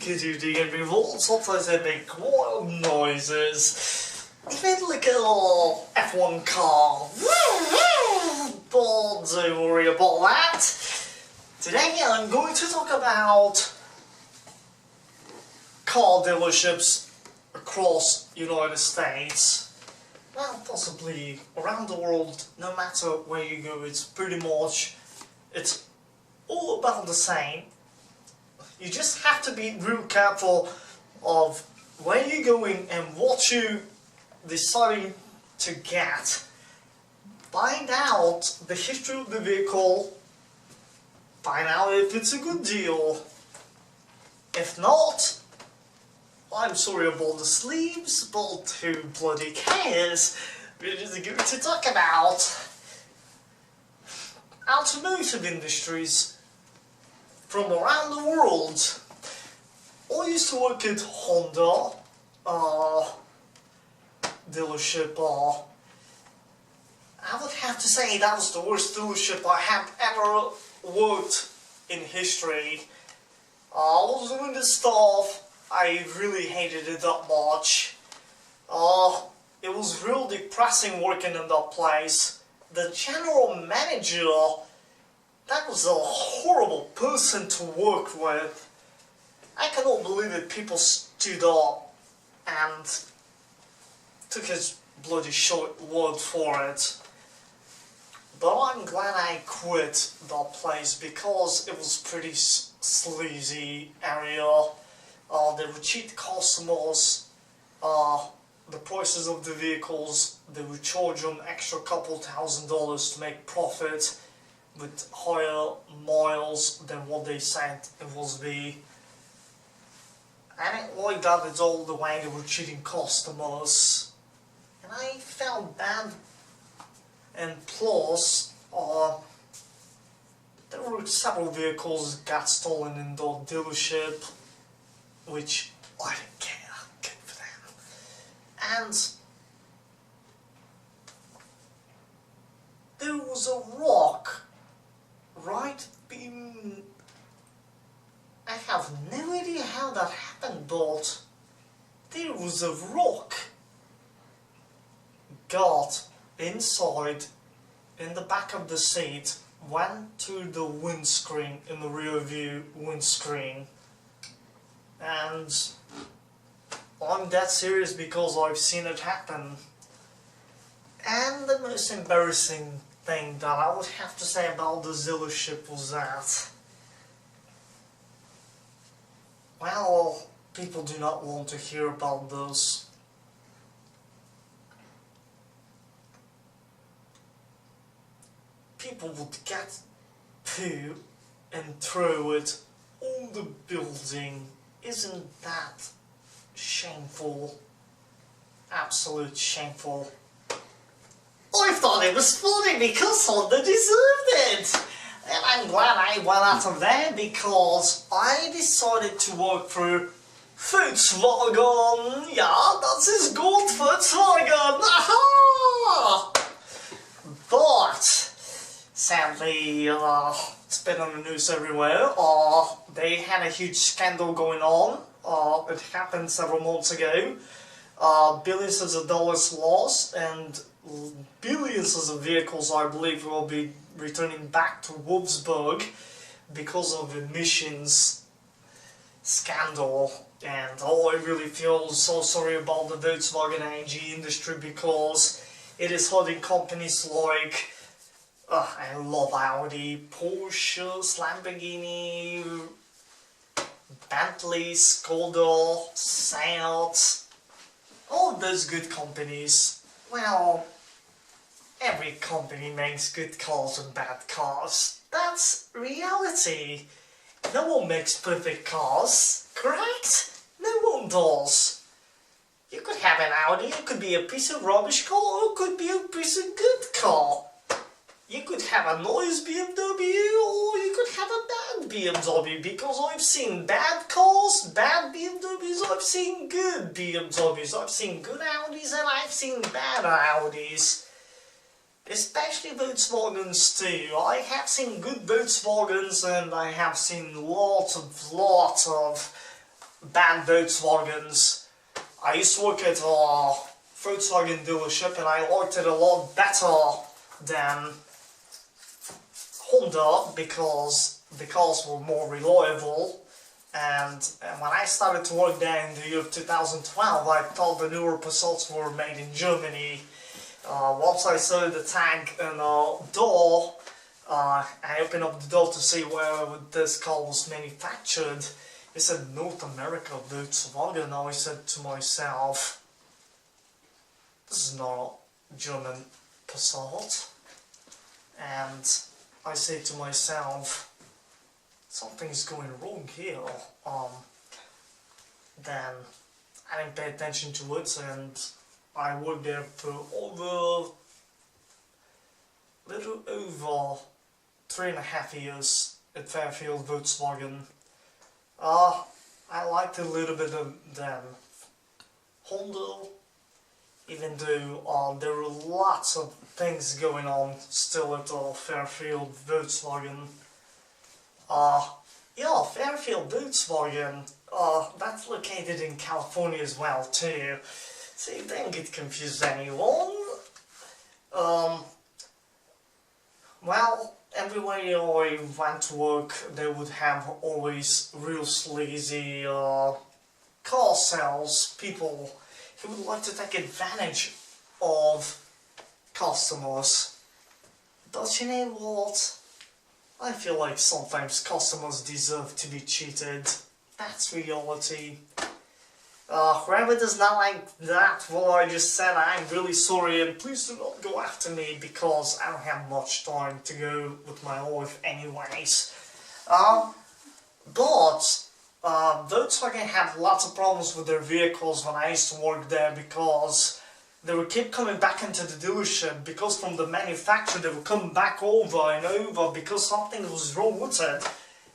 good evening everyone. Sometimes they make wild noises. Even like a little F1 car. But don't worry about that. Today I'm going to talk about car dealerships across United States. Well, possibly around the world, no matter where you go, it's all about the same. You just have to be real careful of where you're going and what you deciding to get. Find out the history of the vehicle, find out if it's a good deal. If not, I'm sorry about the sleeves, but who bloody cares? We're just going to talk about automotive industries from around the world. I used to work at Honda dealership. I would have to say that was the worst dealership I have ever worked in history. I was doing the stuff, I really hated it that much. It was real depressing working in that place. The general manager, that was a horrible person to work with. I cannot believe that people stood up and took his bloody short word for it. But I'm glad I quit that place because it was pretty sleazy area. They would cheat customers. The prices of the vehicles, they would charge them extra couple $1,000s to make profit with higher miles than what they said it was be. I didn't like that at all, the way they were treating customers. And I felt bad. And plus, there were several vehicles that got stolen in the dealership, which I didn't care. Good for them. And there was a rock right being... I have no idea how that happened, but there was a rock got inside in the back of the seat, went to the windscreen, in the rear view windscreen, and I'm that serious because I've seen it happen. And the most embarrassing thing that I would have to say about the dealership was that, well, people do not want to hear about this. People would get poo and throw it on the building. Isn't that shameful? Absolute shameful. I thought it was funny because Honda deserved it. And I'm glad I went out of there because I decided to work for Volkswagen. Yeah, that's his gold Volkswagen. Aha! But sadly, it's been on the news everywhere. They had a huge scandal going on. It happened several months ago. Billions of dollars lost and billions of vehicles, I believe, will be returning back to Wolfsburg because of emissions scandal. And I really feel so sorry about the Volkswagen AG industry because it is hurting companies like I love Audi, Porsche, Lamborghini, Bentley, Skoda, Seat, all those good companies. Well, every company makes good cars and bad cars. That's reality. No one makes perfect cars, correct? No one does. You could have an Audi, it could be a piece of rubbish car, or it could be a piece of good car. You could have a nice BMW, or you could have a bad BMW, because I've seen bad cars, bad BMWs, I've seen good BMWs, I've seen good Audis, and I've seen bad Audis. Especially Volkswagens too. I have seen good Volkswagens, and I have seen lots of bad Volkswagens. I used to work at a Volkswagen dealership and I liked it a lot better than Honda because the cars were more reliable. And when I started to work there in the year of 2012, I thought the newer Passats were made in Germany. Once I saw the tag and the door, I opened up the door to see where this car was manufactured. It said North America Volkswagen. Now I said to myself, this is not a German Passat. And I say to myself, something's going wrong here. Then I didn't pay attention to it, and I worked there for little over 3.5 years at Fairfield Volkswagen. I liked it a little bit than Honda, even though there were lots of things going on still at Fairfield Volkswagen. Yeah, Fairfield Volkswagen, that's located in California as well too, so you don't get confused anyone. Well, everywhere I went to work, they would have always real sleazy car sales people who would like to take advantage of customers. Don't you know what? I feel like sometimes customers deserve to be cheated. That's reality. Whoever does not like that, what I just said, I'm really sorry, and please do not go after me because I don't have much time to go with my life anyways. But Volkswagen had lots of problems with their vehicles when I used to work there because they would keep coming back into the dealership because from the manufacturer they would come back over and over because something was wrong with it.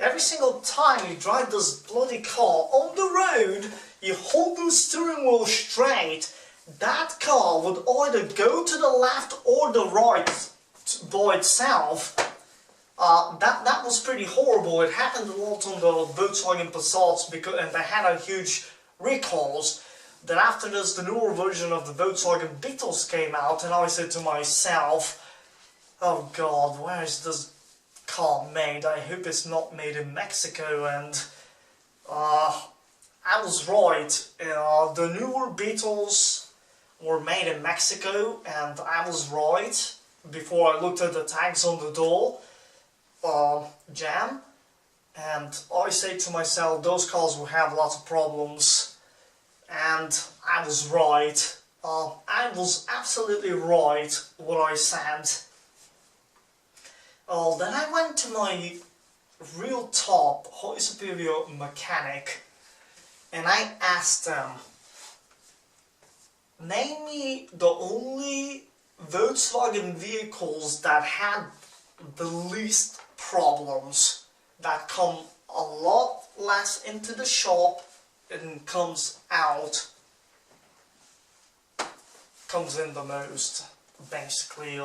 Every single time you drive this bloody car on the road, you hold the steering wheel straight, that car would either go to the left or the right by itself. That was pretty horrible. It happened a lot on the Volkswagen Passats and they had a huge recalls. Then after this, the newer version of the Volkswagen Beetles came out, and I said to myself, oh god, where is this car made? I hope it's not made in Mexico. And I was right. The newer Beetles were made in Mexico, and I was right before I looked at the tags on the door. Jam. And I said to myself, those cars will have lots of problems. And I was right. I was absolutely right what I said. Then I went to my real top high superior mechanic and I asked them, name me the only Volkswagen vehicles that had the least problems, that come a lot less into the shop and comes in the most, basically.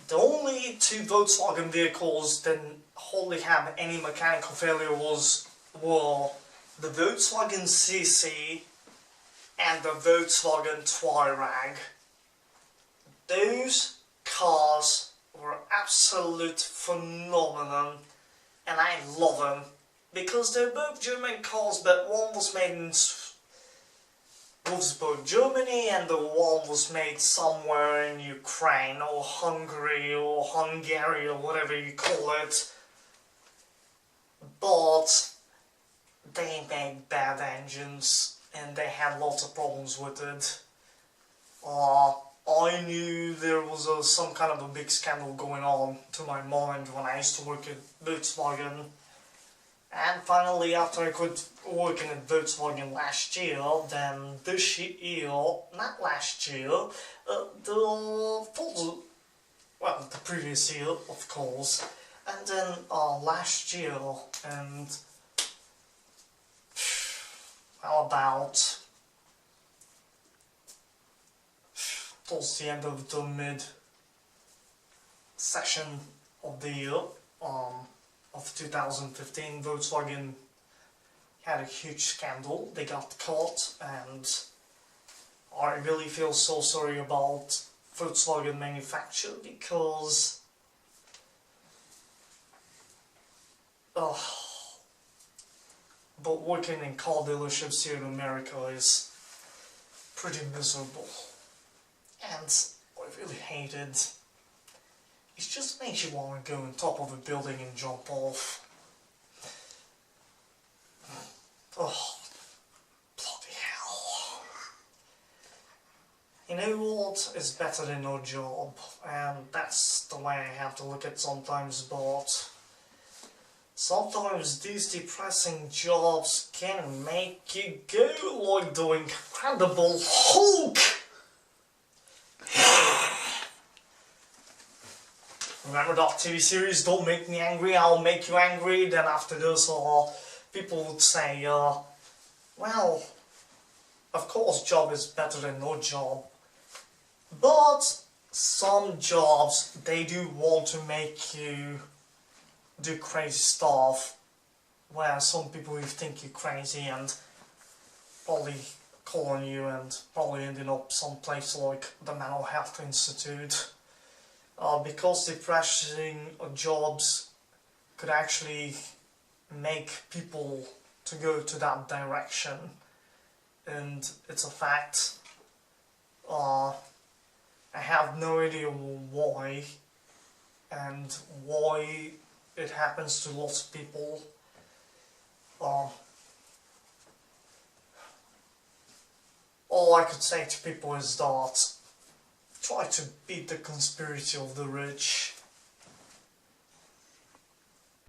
The only two Volkswagen vehicles that hardly have any mechanical failure were the Volkswagen CC and the Volkswagen Touareg. Those cars were absolute phenomenon, and I love them. Because they're both German cars, but one was made in Wolfsburg, Germany, and the one was made somewhere in Ukraine, or Hungary, or Hungary, or whatever you call it. But they made bad engines, and they had lots of problems with it. I knew there was some kind of a big scandal going on, to my mind, when I used to work at Volkswagen. And finally, after I quit working at Volkswagen last year, then this year, not last year, the previous year, of course, and then last year, and how about towards the end of the mid-session of the year, of 2015, Volkswagen had a huge scandal. They got caught, and I really feel so sorry about Volkswagen manufacturer because but working in car dealerships here in America is pretty miserable, and I really hate it. It just makes you want to go on top of a building and jump off. Oh, bloody hell. You know what is better than no job, and that's the way I have to look at sometimes, but sometimes these depressing jobs can make you go like the Incredible Hulk! Remember that TV series, Don't Make Me Angry, I'll Make You Angry? Then after this, people would say, well, of course job is better than no job. But some jobs, they do want to make you do crazy stuff, where some people will think you're crazy and probably call on you and probably ending up someplace like the Mental Health Institute. Because depressing jobs could actually make people to go to that direction, and it's a fact. I have no idea why, and why it happens to lots of people. All I could say to people is that try to beat the conspiracy of the rich.